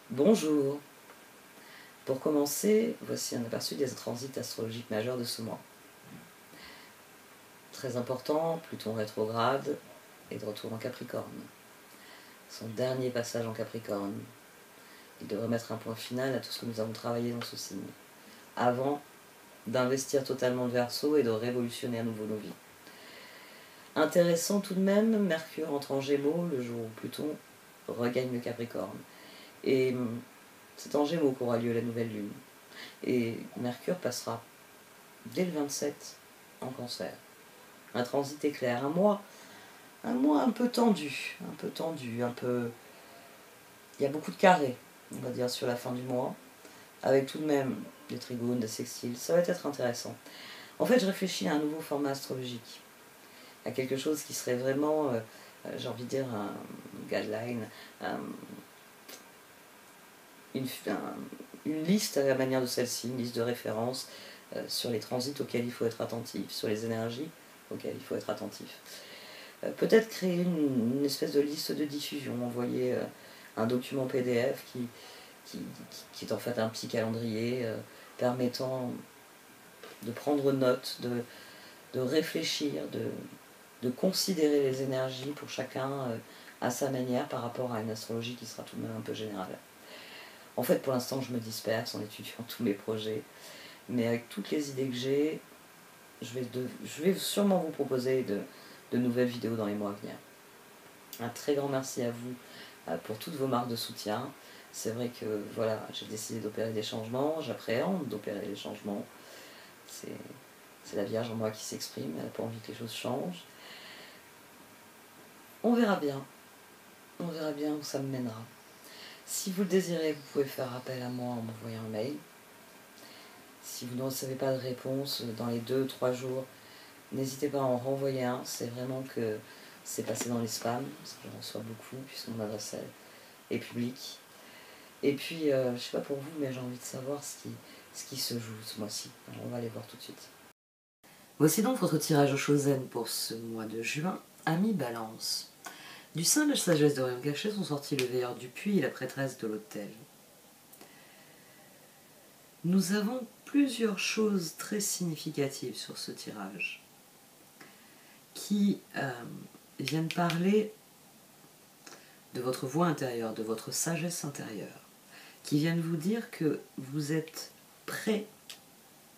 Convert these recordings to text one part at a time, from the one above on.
Bonjour. Pour commencer, voici un aperçu des transits astrologiques majeurs de ce mois. Très important, Pluton rétrograde est de retour en Capricorne. Son dernier passage en Capricorne. Il devrait mettre un point final à tout ce que nous avons travaillé dans ce signe, avant d'investir totalement le Verseau et de révolutionner à nouveau nos vies. Intéressant tout de même, Mercure entre en Gémeaux le jour où Pluton regagne le Capricorne. Et c'est en Gémeaux qu'aura lieu la nouvelle lune. Et Mercure passera dès le 27 en Cancer. Un transit éclair, un mois un peu tendu, il y a beaucoup de carrés, on va dire, sur la fin du mois, avec tout de même des trigones, des sextiles, ça va être intéressant. En fait, je réfléchis à un nouveau format astrologique, à quelque chose qui serait vraiment, j'ai envie de dire, un guideline, une liste à la manière de celle-ci, une liste de références sur les transits auxquels il faut être attentif, sur les énergies auxquelles il faut être attentif. Peut-être créer une espèce de liste de diffusion, envoyer un document PDF qui est en fait un petit calendrier permettant de prendre note, de réfléchir, de considérer les énergies pour chacun à sa manière par rapport à une astrologie qui sera tout de même un peu générale. En fait, pour l'instant, je me disperse en étudiant tous mes projets, mais avec toutes les idées que j'ai, je vais sûrement vous proposer de nouvelles vidéos dans les mois à venir. Un très grand merci à vous pour toutes vos marques de soutien. C'est vrai que voilà, j'ai décidé d'opérer des changements, j'appréhende d'opérer des changements. C'est la Vierge en moi qui s'exprime, elle n'a pas envie que les choses changent. On verra bien où ça me mènera. Si vous le désirez, vous pouvez faire appel à moi en m'envoyant un mail. Si vous ne recevez pas de réponse dans les 2-3 jours, n'hésitez pas à en renvoyer un. C'est vraiment que c'est passé dans les spams, parce que j'en reçois beaucoup, puisque mon adresse est publique. Et puis, je ne sais pas pour vous, mais j'ai envie de savoir ce qui se joue ce mois-ci. Alors, on va aller voir tout de suite. Voici donc votre tirage au Chosen pour ce mois de juin, Amis Balance. Du sein de la sagesse d'Orion Cachet sont sortis le veilleur du puits et la prêtresse de l'autel. Nous avons plusieurs choses très significatives sur ce tirage qui viennent parler de votre voix intérieure, de votre sagesse intérieure, qui viennent vous dire que vous êtes prêt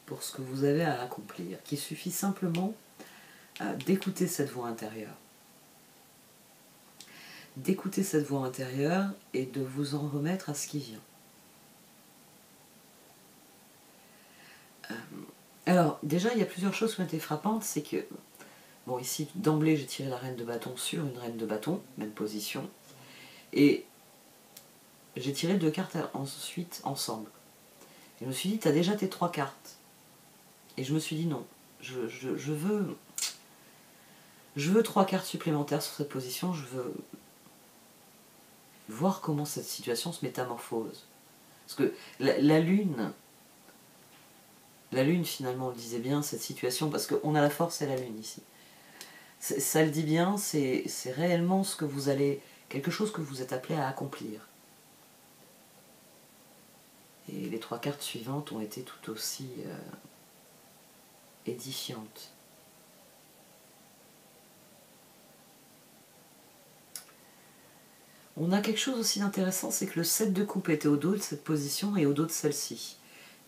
pour ce que vous avez à accomplir, qu'il suffit simplement d'écouter cette voix intérieure. D'écouter cette voix intérieure et de vous en remettre à ce qui vient. Alors, déjà, il y a plusieurs choses qui ont été frappantes, c'est que, bon, ici, d'emblée, j'ai tiré la reine de bâton sur une reine de bâton, même position, et j'ai tiré 2 cartes ensuite ensemble. Et je me suis dit, tu as déjà tes 3 cartes. Et je me suis dit, non, je veux 3 cartes supplémentaires sur cette position, je veux voir comment cette situation se métamorphose. Parce que la lune, finalement, on le disait bien, cette situation, parce qu'on a la force et la lune ici. Ça le dit bien, c'est réellement ce que vous allez, quelque chose que vous êtes appelé à accomplir. Et les 3 cartes suivantes ont été tout aussi édifiantes. On a quelque chose aussi d'intéressant, c'est que le 7 de coupe était au dos de cette position et au dos de celle-ci.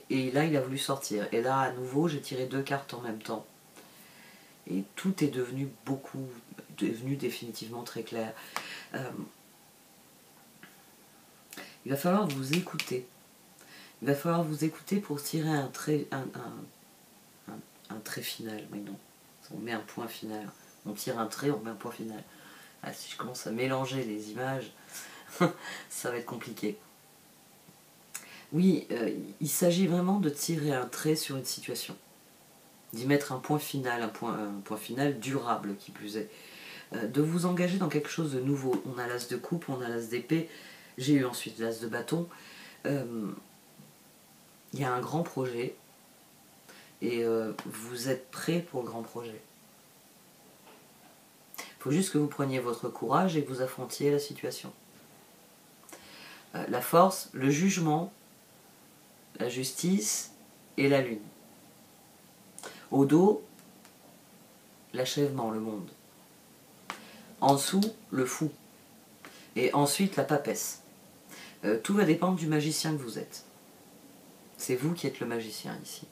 Et là, il a voulu sortir. Et là, à nouveau, j'ai tiré 2 cartes en même temps. Et tout est devenu définitivement très clair. Il va falloir vous écouter. Il va falloir vous écouter pour tirer un trait final. Mais non, on met un point final. On tire un trait, on met un point final. Ah, si je commence à mélanger les images, ça va être compliqué. Oui, il s'agit vraiment de tirer un trait sur une situation. D'y mettre un point final, un point final durable qui plus est. De vous engager dans quelque chose de nouveau. On a l'as de coupe, on a l'as d'épée, j'ai eu ensuite l'as de bâton. Il y a un grand projet et vous êtes prêt pour le grand projet. Il faut juste que vous preniez votre courage et que vous affrontiez la situation. la force, le jugement, la justice et la lune. Au dos, l'achèvement, le monde. En dessous, le fou. Et ensuite, la papesse. Tout va dépendre du magicien que vous êtes. C'est vous qui êtes le magicien ici.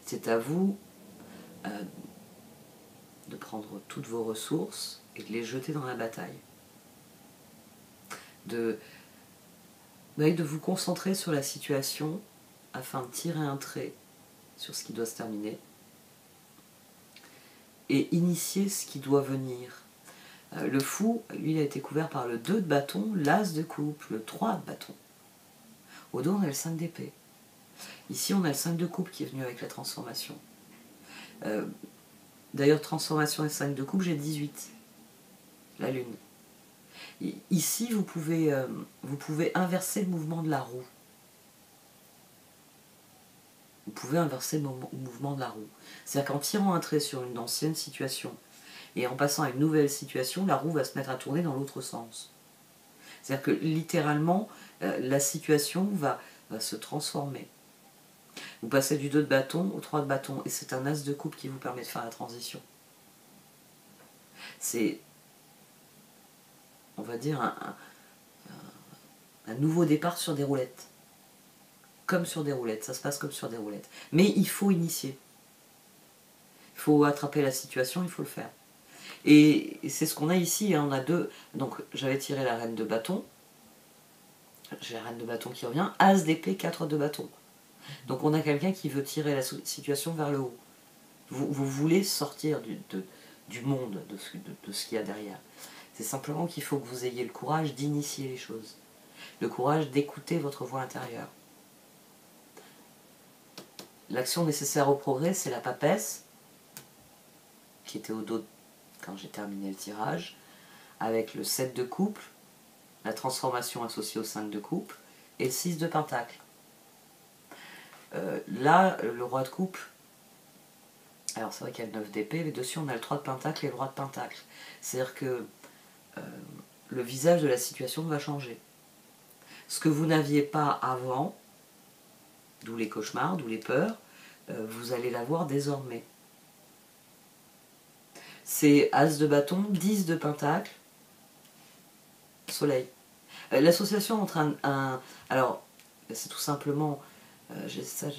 C'est à vous de prendre toutes vos ressources et de les jeter dans la bataille. De vous concentrer sur la situation afin de tirer un trait sur ce qui doit se terminer et initier ce qui doit venir. Le fou, lui, il a été couvert par le 2 de bâton, l'as de coupe, le 3 de bâton. Au dos, on a le 5 d'épée. Ici, on a le 5 de coupe qui est venu avec la transformation. D'ailleurs, transformation et 5 de coupe, j'ai 18. La lune. Ici, vous pouvez inverser le mouvement de la roue. Vous pouvez inverser le mouvement de la roue. C'est-à-dire qu'en tirant un trait sur une ancienne situation et en passant à une nouvelle situation, la roue va se mettre à tourner dans l'autre sens. C'est-à-dire que littéralement, la situation va se transformer. Vous passez du 2 de bâton au 3 de bâton et c'est un as de coupe qui vous permet de faire la transition. C'est, on va dire, un nouveau départ sur des roulettes. Comme sur des roulettes, ça se passe comme sur des roulettes. Mais il faut initier. Il faut attraper la situation, il faut le faire. Et c'est ce qu'on a ici, hein, on a deux. Donc j'avais tiré la reine de bâton. J'ai la reine de bâton qui revient. As d'épée, 4 de bâton. Donc on a quelqu'un qui veut tirer la situation vers le haut. Vous voulez sortir du monde, de ce qu'il y a derrière. C'est simplement qu'il faut que vous ayez le courage d'initier les choses. Le courage d'écouter votre voix intérieure. L'action nécessaire au progrès, c'est la papesse, qui était au dos quand j'ai terminé le tirage, avec le 7 de coupe, la transformation associée au 5 de coupe, et le 6 de pentacle. Là, le roi de coupe, alors c'est vrai qu'il y a le 9 d'épée, mais dessus on a le 3 de pentacle et le roi de pentacle. C'est-à-dire que le visage de la situation va changer. Ce que vous n'aviez pas avant, d'où les cauchemars, d'où les peurs, vous allez l'avoir désormais. C'est As de bâton, 10 de pentacle, soleil. L'association entre alors, c'est tout simplement... ça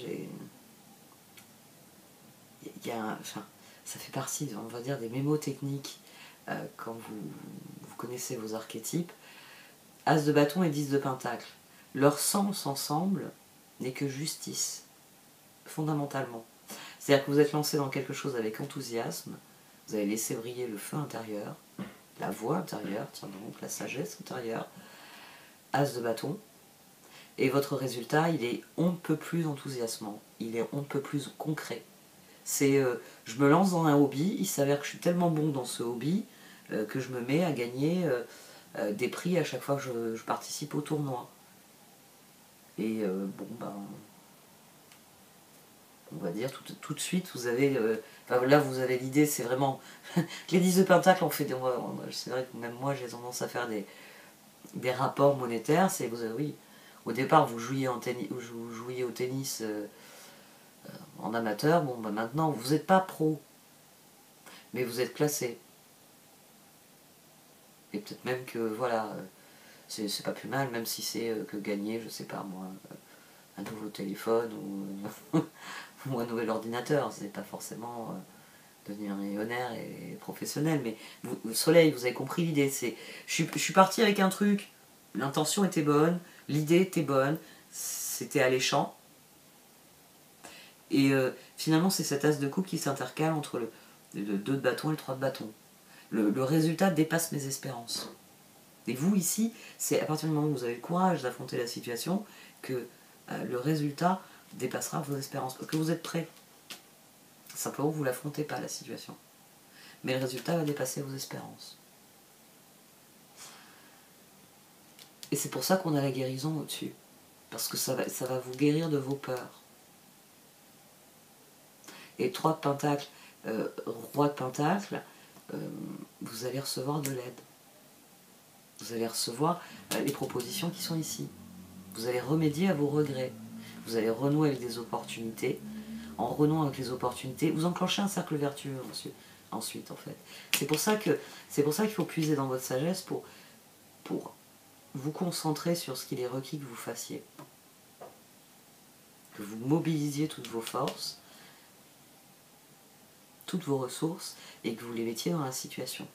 fait partie, on va dire, des mémotechniques quand vous connaissez vos archétypes. As de bâton et 10 de pentacle. Leur sens ensemble n'est que justice, fondamentalement. C'est-à-dire que vous êtes lancé dans quelque chose avec enthousiasme, vous avez laissé briller le feu intérieur, la voix intérieure, tiens donc, la sagesse intérieure, As de bâton, et votre résultat, il est on ne peut plus enthousiasmant, il est on ne peut plus concret. C'est je me lance dans un hobby, il s'avère que je suis tellement bon dans ce hobby que je me mets à gagner des prix à chaque fois que je participe au tournoi. Et on va dire tout de suite, vous avez... là, vous avez l'idée, c'est vraiment... les 10 de pentacle, c'est vrai que même moi, j'ai tendance à faire des rapports monétaires. C'est oui, au départ, vous jouiez au tennis en amateur. Bon, maintenant, vous n'êtes pas pro, mais vous êtes classé. Et peut-être même que, voilà, c'est pas plus mal, même si c'est que gagner, je sais pas moi, un nouveau téléphone ou un nouvel ordinateur. C'est pas forcément devenir millionnaire et professionnel, mais Soleil, vous avez compris l'idée. Je suis parti avec un truc, l'intention était bonne, l'idée était bonne, c'était alléchant, et finalement c'est cet as de coupe qui s'intercale entre le 2 de bâton et le 3 de bâton. Le résultat dépasse mes espérances. Et vous ici, c'est à partir du moment où vous avez le courage d'affronter la situation que le résultat dépassera vos espérances, parce que vous êtes prêt. Simplement, vous ne l'affrontez pas, la situation. Mais le résultat va dépasser vos espérances. Et c'est pour ça qu'on a la guérison au-dessus. Parce que ça va vous guérir de vos peurs. Et 3 de pentacle, roi de pentacle, vous allez recevoir de l'aide. Vous allez recevoir les propositions qui sont ici. Vous allez remédier à vos regrets. Vous allez renouer avec des opportunités. En renouant avec les opportunités, vous enclenchez un cercle vertueux ensuite en fait. C'est pour ça qu'il faut puiser dans votre sagesse pour vous concentrer sur ce qu'il est requis que vous fassiez. Que vous mobilisiez toutes vos forces, toutes vos ressources, et que vous les mettiez dans la situation.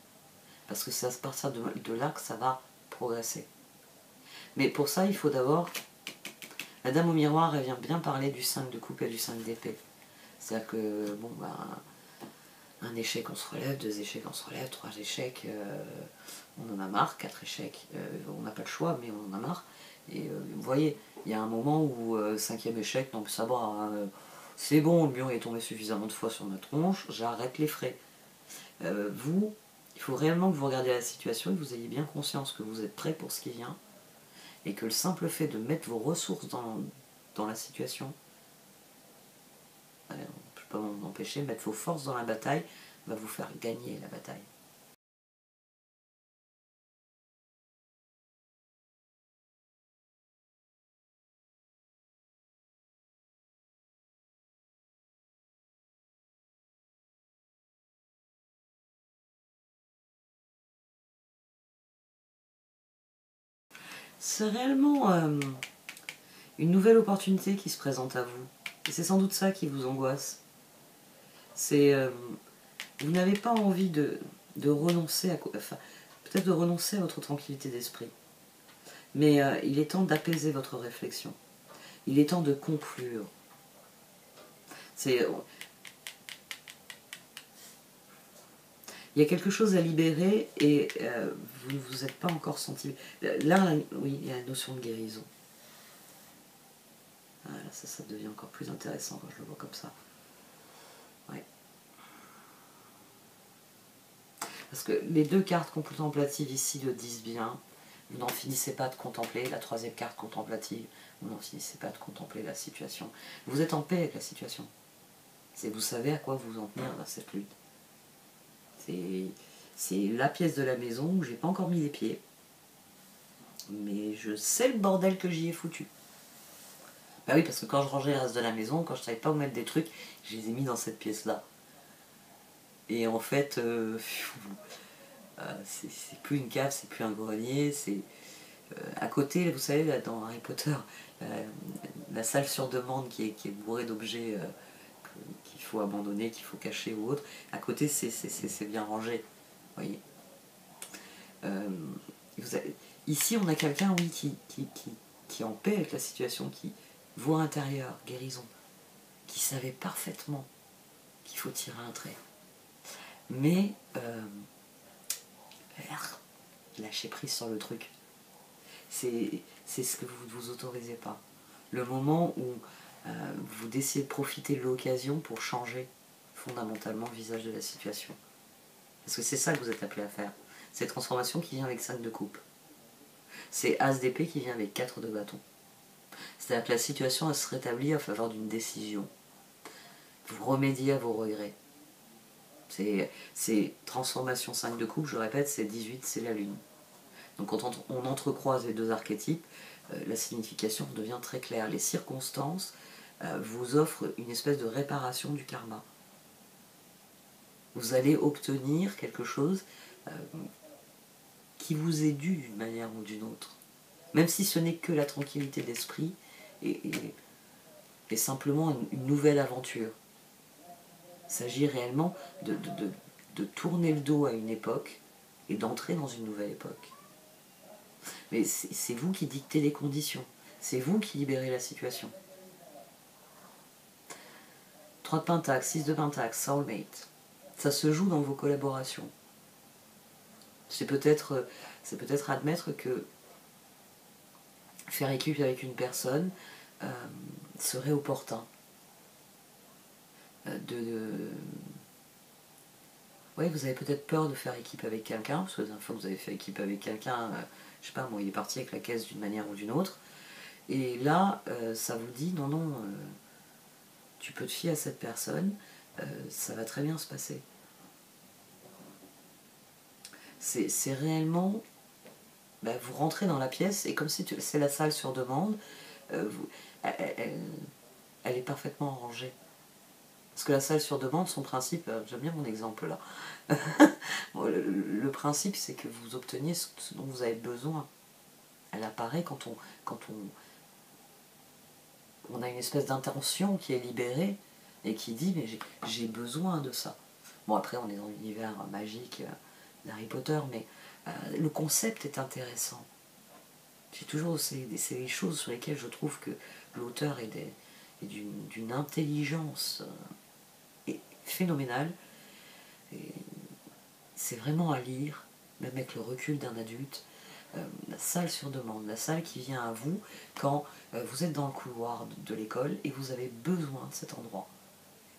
Parce que c'est à partir de là que ça va progresser. Mais pour ça, il faut d'abord... La dame au miroir, elle vient bien parler du 5 de coupe et du 5 d'épée. C'est-à-dire que, bon, ben, un échec, on se relève, 2 échecs, on se relève, 3 échecs, on en a marre, 4 échecs, on n'a pas le choix, mais on en a marre. Et vous voyez, il y a un moment où, 5e échec, non, ça va, hein, c'est bon, le mur est tombé suffisamment de fois sur ma tronche, j'arrête les frais. Il faut réellement que vous regardiez la situation et que vous ayez bien conscience que vous êtes prêt pour ce qui vient, et que le simple fait de mettre vos ressources dans la situation, je ne peux pas m'en empêcher, mettre vos forces dans la bataille va vous faire gagner la bataille. C'est réellement une nouvelle opportunité qui se présente à vous. Et c'est sans doute ça qui vous angoisse. C'est vous n'avez pas envie de renoncer à... Enfin, peut-être de renoncer à votre tranquillité d'esprit. Mais il est temps d'apaiser votre réflexion. Il est temps de conclure. Il y a quelque chose à libérer et vous ne vous êtes pas encore senti... Là, oui, il y a la notion de guérison. Voilà, ça devient encore plus intéressant quand je le vois comme ça. Ouais. Parce que les 2 cartes contemplatives ici le disent bien. Vous n'en finissez pas de contempler. La 3e carte contemplative, vous n'en finissez pas de contempler la situation. Vous êtes en paix avec la situation. Vous savez à quoi vous en tenir dans cette lutte. C'est la pièce de la maison où j'ai pas encore mis les pieds. Mais je sais le bordel que j'y ai foutu. Bah oui, parce que quand je rangeais le reste de la maison, quand je savais pas où mettre des trucs, je les ai mis dans cette pièce-là. Et en fait, c'est plus une cave, c'est plus un grenier, c'est... à côté, vous savez, là, dans Harry Potter, la salle sur demande qui est bourrée d'objets qu'il faut abandonner, qu'il faut cacher ou autre, à côté, c'est bien rangé. Vous voyez. Ici, on a quelqu'un, oui, qui est en paix avec la situation, qui voit intérieur, guérison, qui savait parfaitement qu'il faut tirer un trait. Mais lâchez prise sur le truc. C'est ce que vous ne vous autorisez pas. Le moment où vous décidez de profiter de l'occasion pour changer fondamentalement le visage de la situation. Parce que c'est ça que vous êtes appelé à faire. C'est transformation qui vient avec 5 de coupe. C'est As d'épée qui vient avec 4 de bâton. C'est-à-dire que la situation elle se rétablit en faveur d'une décision. Vous remédiez à vos regrets. C'est transformation 5 de coupe, je répète, c'est 18, c'est la lune. Donc quand on entrecroise les 2 archétypes, la signification devient très claire. Les circonstances vous offrent une espèce de réparation du karma. Vous allez obtenir quelque chose qui vous est dû d'une manière ou d'une autre. Même si ce n'est que la tranquillité d'esprit et simplement une nouvelle aventure. Il s'agit réellement de tourner le dos à une époque et d'entrer dans une nouvelle époque. Mais c'est vous qui dictez les conditions. C'est vous qui libérez la situation. 3 de Pentacle, 6 de Pentacle, Soulmate. Ça se joue dans vos collaborations. C'est peut-être admettre que faire équipe avec une personne serait opportun. Oui, vous avez peut-être peur de faire équipe avec quelqu'un, parce que la dernière fois que vous avez fait équipe avec quelqu'un, je sais pas, moi, il est parti avec la caisse d'une manière ou d'une autre. Et là, ça vous dit, non, tu peux te fier à cette personne, ça va très bien se passer. C'est réellement ben, vous rentrez dans la pièce et comme si c'est la salle sur demande, elle est parfaitement rangée. Parce que la salle sur demande, son principe, j'aime bien mon exemple là, bon, le principe c'est que vous obteniez ce dont vous avez besoin. Elle apparaît quand on a une espèce d'intention qui est libérée et qui dit mais j'ai besoin de ça. Bon après on est dans l'univers magique d'Harry Potter, mais le concept est intéressant. J'ai toujours, c'est les choses sur lesquelles je trouve que l'auteur est d'une intelligence phénoménale. C'est vraiment à lire, même avec le recul d'un adulte. La salle sur demande, la salle qui vient à vous quand vous êtes dans le couloir de l'école et vous avez besoin de cet endroit.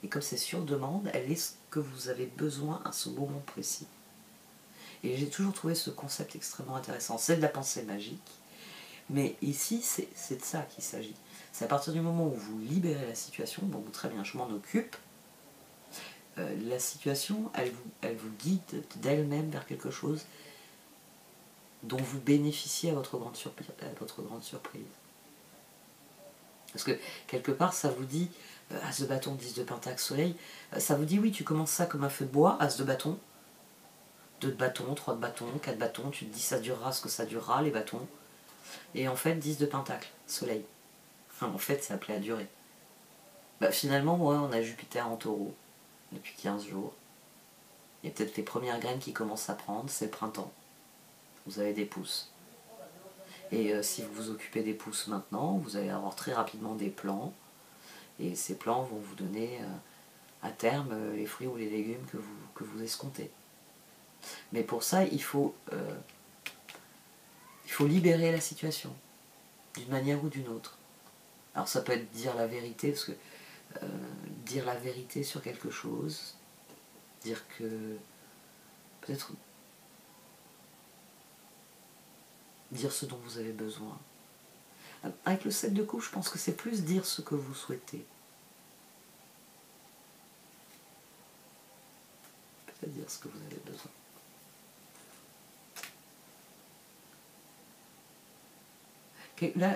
Et comme c'est sur demande, elle est ce que vous avez besoin à ce moment précis. Et j'ai toujours trouvé ce concept extrêmement intéressant. C'est de la pensée magique, mais ici, c'est de ça qu'il s'agit. C'est à partir du moment où vous libérez la situation, bon, très bien, je m'en occupe, la situation, elle vous guide d'elle-même vers quelque chose dont vous bénéficiez à votre grande surprise. Parce que quelque part, ça vous dit, As de bâton, 10 de pentacle, soleil, ça vous dit, oui, tu commences ça comme un feu de bois, As de bâton, 2 de bâton, 3 de bâton, 4 de bâton, tu te dis ça durera ce que ça durera, les bâtons. Et en fait, 10 de pentacle, soleil. Enfin, en fait, c'est appelé à durer. Bah, finalement, ouais, on a Jupiter en taureau depuis 15 jours. Il y a peut-être les premières graines qui commencent à prendre, c'est le printemps. Vous avez des pousses. Et si vous vous occupez des pousses maintenant, vous allez avoir très rapidement des plants. Et ces plants vont vous donner à terme les fruits ou les légumes que vous escomptez. Mais pour ça, il faut libérer la situation, d'une manière ou d'une autre. Alors ça peut être dire la vérité, parce que dire la vérité sur quelque chose, dire que peut-être dire ce dont vous avez besoin. Avec le 7 de coupe, je pense que c'est plus dire ce que vous souhaitez. Peut-être dire ce que vous avez besoin.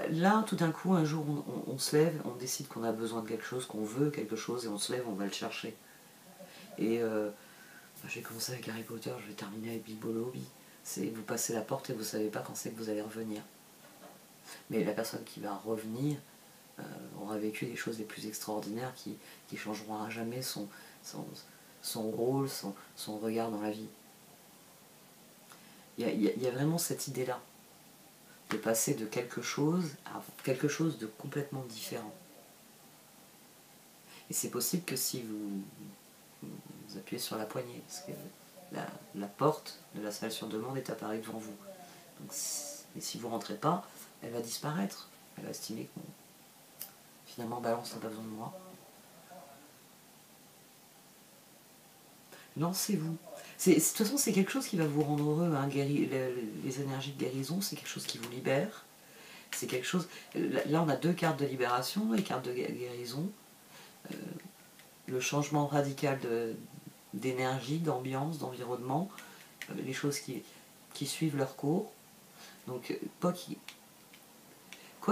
Là, tout d'un coup, un jour, on se lève, on décide qu'on a besoin de quelque chose, qu'on veut quelque chose, et on se lève, on va le chercher. Et j'ai commencé avec Harry Potter, je vais terminer avec Bilbo le Hobbit. C'est vous passez la porte et vous ne savez pas quand c'est que vous allez revenir. Mais la personne qui va revenir aura vécu des choses les plus extraordinaires qui changeront à jamais son rôle, son regard dans la vie. Il y a vraiment cette idée-là, de passer de quelque chose à quelque chose de complètement différent. Et c'est possible que si vous appuyez sur la poignée, parce que la porte de la salle sur demande est apparue devant vous. Donc, et si vous ne rentrez pas, elle va disparaître. Elle va estimer que bon, finalement Balance n'a pas besoin de moi. Lancez-vous. De toute façon, c'est quelque chose qui va vous rendre heureux. Hein. Les énergies de guérison, c'est quelque chose qui vous libère. C'est quelque chose. Là, on a 2 cartes de libération, les cartes de guérison. Le changement radical d'énergie, d'ambiance, d'environnement, les choses qui suivent leur cours. Donc, quoi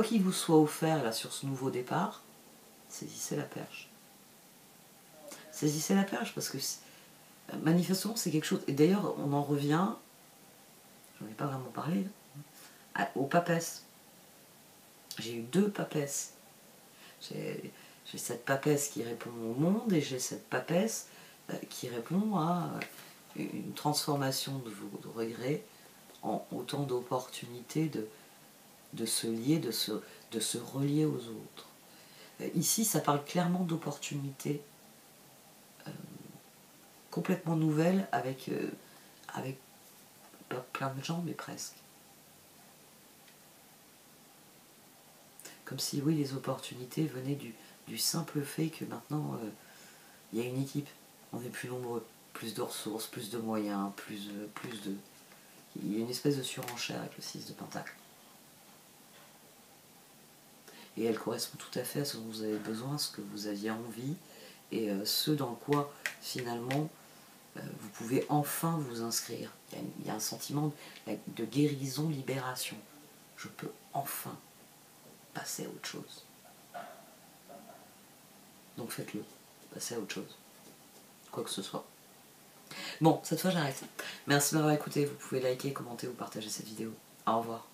qu'il vous soit offert là sur ce nouveau départ, saisissez la perche. Saisissez la perche parce que manifestement c'est quelque chose. Et d'ailleurs, on en revient, j'en ai pas vraiment parlé, aux papesses. J'ai eu 2 papesses. J'ai cette papesse qui répond au monde et j'ai cette papesse qui répond à une transformation de vos regrets en autant d'opportunités de se lier, de se relier aux autres. Ici, ça parle clairement d'opportunités complètement nouvelles avec pas plein de gens, mais presque. Comme si, oui, les opportunités venaient du simple fait que maintenant, il y a une équipe, on est plus nombreux, plus de ressources, plus de moyens, plus de... Il y a une espèce de surenchère avec le 6 de pentacle. Et elle correspond tout à fait à ce dont vous avez besoin, ce que vous aviez envie, et ce dans quoi, finalement, vous pouvez enfin vous inscrire. Il y a un sentiment de guérison, libération. Je peux enfin passer à autre chose. Donc faites-le, passez à autre chose. Quoi que ce soit. Bon, cette fois j'arrête. Merci de m'avoir écouté, vous pouvez liker, commenter ou partager cette vidéo. Au revoir.